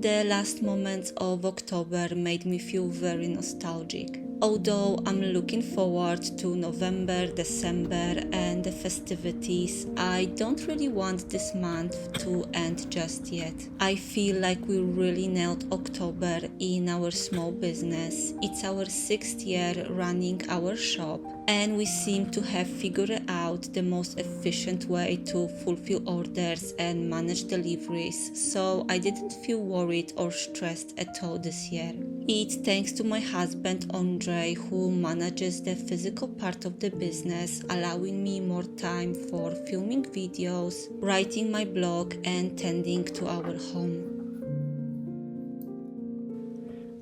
The last moments of October made me feel very nostalgic. Although I'm looking forward to November, December and the festivities, I don't really want this month to end just yet. I feel like we really nailed October in our small business. It's our 6th year running our shop, and we seem to have figured out the most efficient way to fulfill orders and manage deliveries, so I didn't feel worried or stressed at all this year. It's thanks to my husband Andre, who manages the physical part of the business, allowing me more time for filming videos, writing my blog and tending to our home.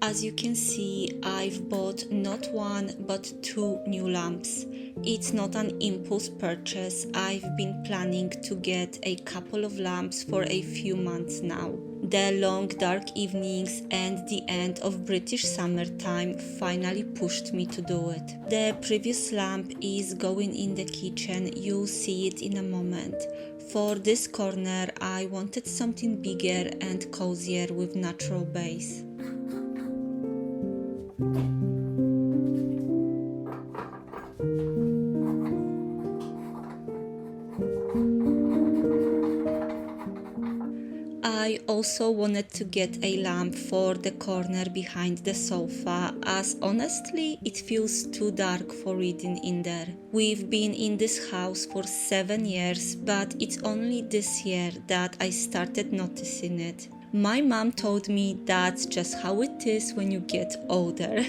As you can see, I've bought not one but 2 new lamps. It's not an impulse purchase. I've been planning to get a couple of lamps for a few months now. The long dark evenings and the end of British summertime finally pushed me to do it. The previous lamp is going in the kitchen, you'll see it in a moment. For this corner, I wanted something bigger and cozier with natural base. I also wanted to get a lamp for the corner behind the sofa, as honestly it feels too dark for reading in there. We've been in this house for 7 years, but it's only this year that I started noticing it. My mom told me that's just how it is when you get older.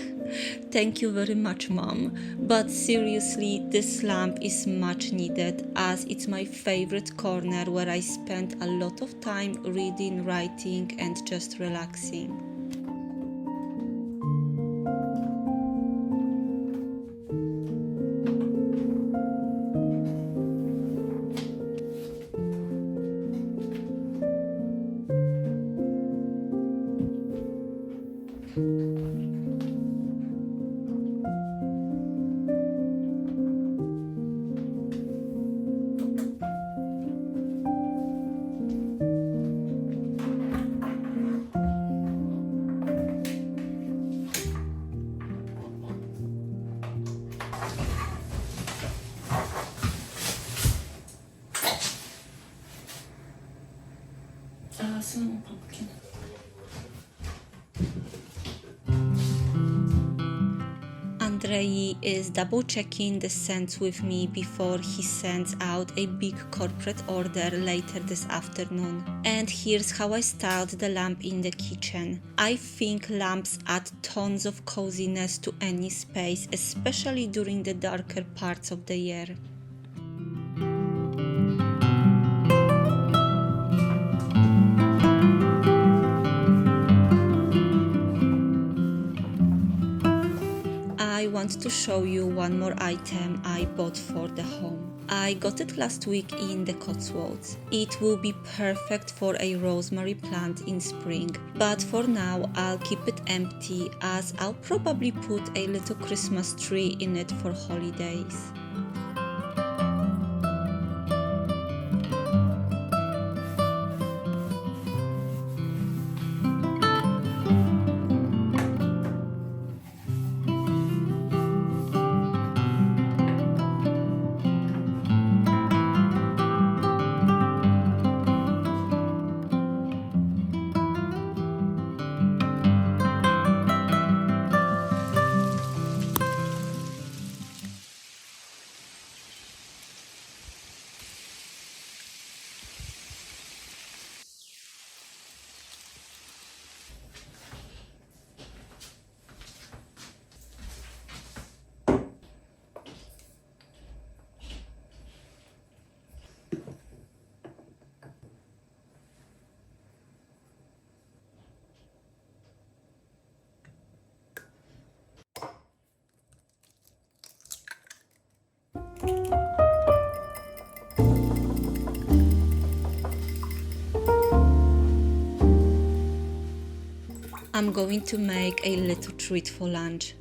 Thank you very much, Mom. But seriously, this lamp is much needed, as it's my favorite corner where I spend a lot of time reading, writing and just relaxing. Some pumpkin. Andrei is double checking the scents with me before he sends out a big corporate order later this afternoon. And here's how I styled the lamp in the kitchen. I think lamps add tons of coziness to any space, especially during the darker parts of the year. I want to show you one more item I bought for the home. I got it last week in the Cotswolds. It will be perfect for a rosemary plant in spring, but for now I'll keep it empty, as I'll probably put a little Christmas tree in it for holidays. I'm going to make a little treat for lunch.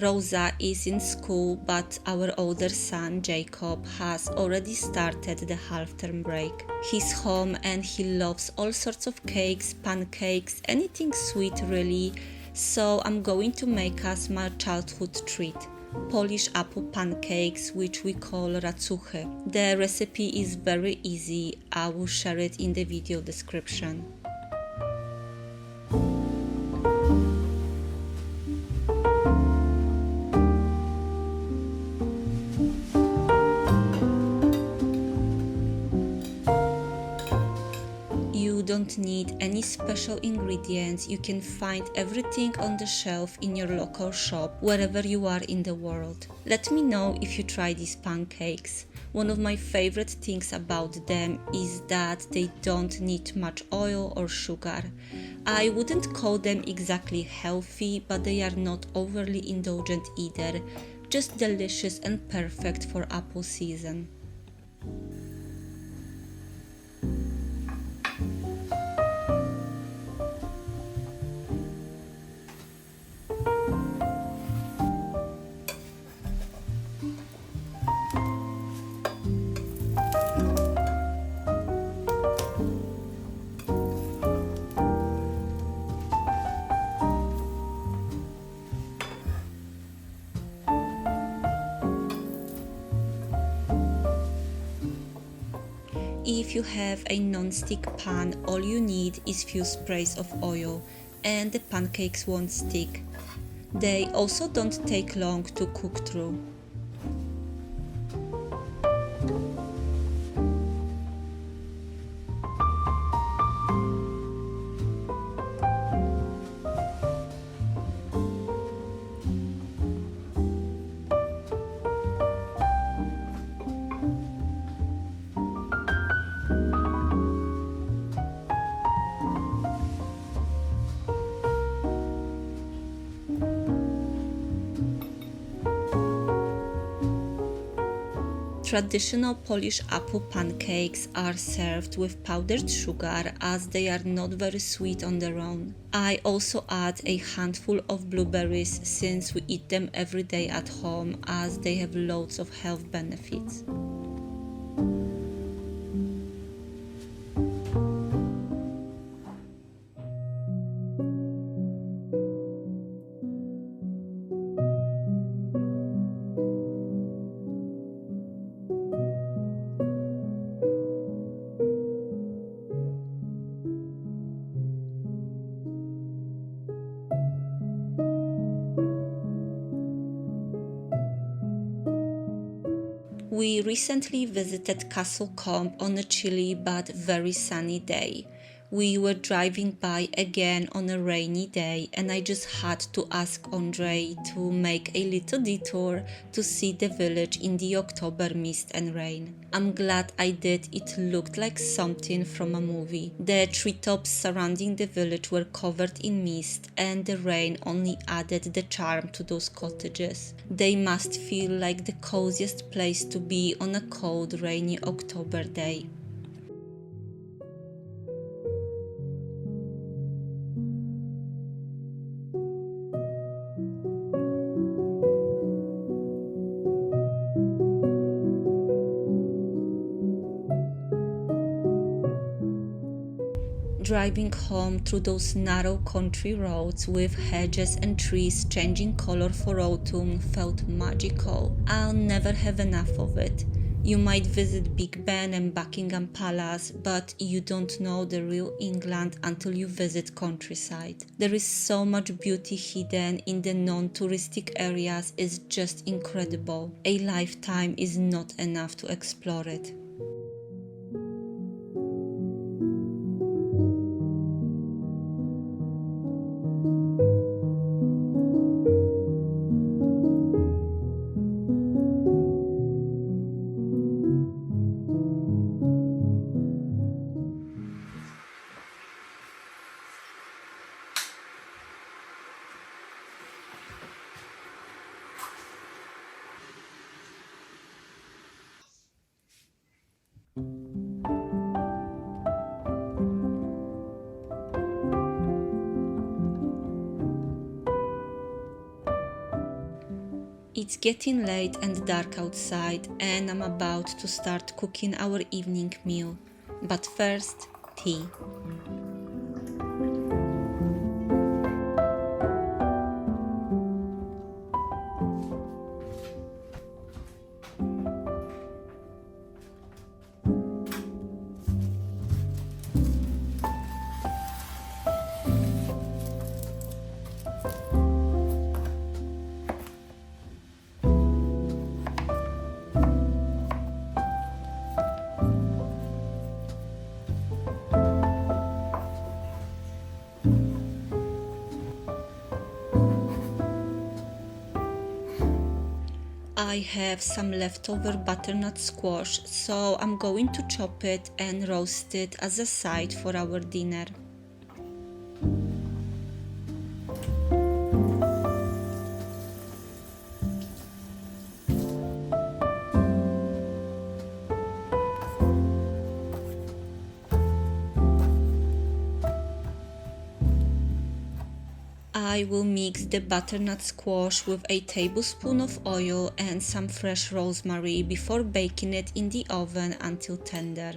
Rosa is in school, but our older son Jacob has already started the half-term break. He's home and he loves all sorts of cakes, pancakes, anything sweet really, so I'm going to make us my childhood treat. Polish apple pancakes, which we call racuchy. The recipe is very easy, I will share it in the video description. You don't need any special ingredients, you can find everything on the shelf in your local shop, wherever you are in the world. Let me know if you try these pancakes. One of my favorite things about them is that they don't need much oil or sugar. I wouldn't call them exactly healthy, but they are not overly indulgent either, just delicious and perfect for apple season. If you have a non-stick pan, all you need is few sprays of oil and the pancakes won't stick. They also don't take long to cook through. Traditional Polish apple pancakes are served with powdered sugar as they are not very sweet on their own. I also add a handful of blueberries since we eat them every day at home as they have loads of health benefits. We recently visited Castle Combe on a chilly but very sunny day. We were driving by again on a rainy day and I just had to ask Andre to make a little detour to see the village in the October mist and rain. I'm glad I did, it looked like something from a movie. The treetops surrounding the village were covered in mist and the rain only added the charm to those cottages. They must feel like the coziest place to be on a cold, rainy October day. Driving home through those narrow country roads with hedges and trees changing color for autumn felt magical. I'll never have enough of it. You might visit Big Ben and Buckingham Palace, but you don't know the real England until you visit countryside. There is so much beauty hidden in the non-touristic areas, it's just incredible. A lifetime is not enough to explore it. It's getting late and dark outside, and I'm about to start cooking our evening meal. But first, tea. I have some leftover butternut squash, so I'm going to chop it and roast it as a side for our dinner. I will mix the butternut squash with a tablespoon of oil and some fresh rosemary before baking it in the oven until tender.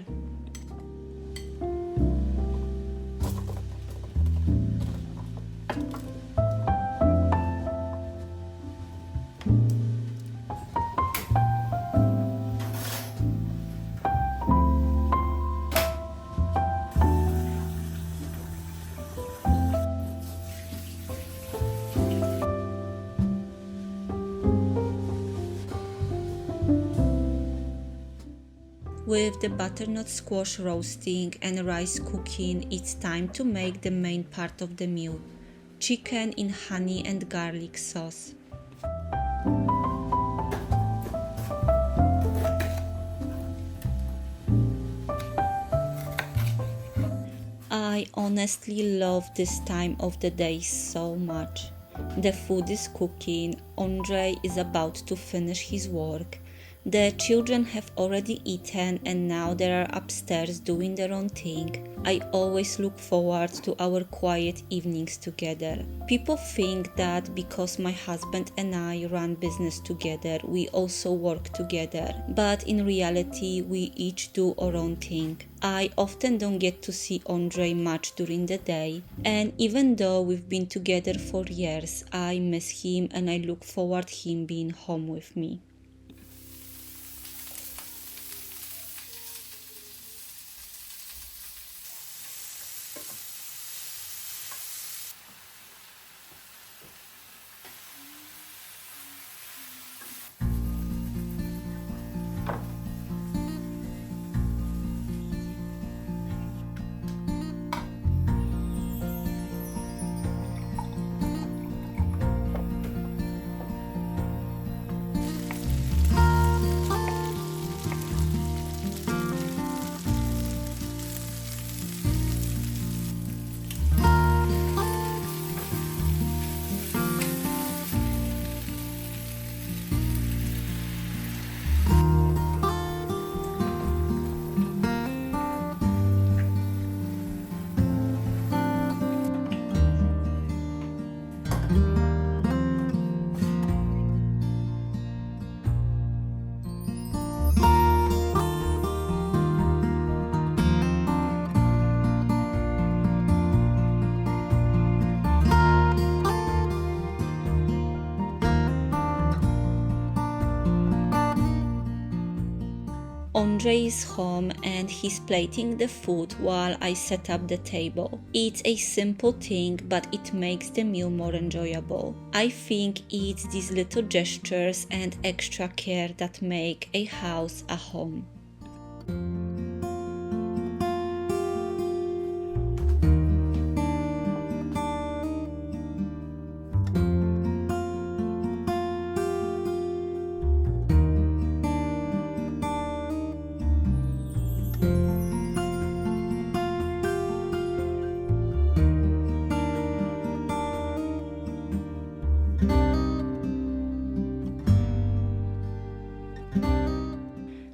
With the butternut squash roasting and rice cooking, it's time to make the main part of the meal: chicken in honey and garlic sauce. I honestly love this time of the day so much. The food is cooking, Andre is about to finish his work. The children have already eaten and now they are upstairs doing their own thing. I always look forward to our quiet evenings together. People think that because my husband and I run business together, we also work together. But in reality, we each do our own thing. I often don't get to see Andre much during the day, and even though we've been together for years, I miss him and I look forward him being home with me. Andre is home and he's plating the food while I set up the table. It's a simple thing, but it makes the meal more enjoyable. I think it's these little gestures and extra care that make a house a home.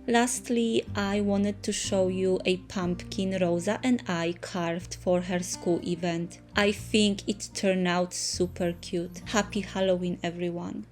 Lastly, I wanted to show you a pumpkin Rosa and I carved for her school event. I think it turned out super cute. Happy Halloween, everyone!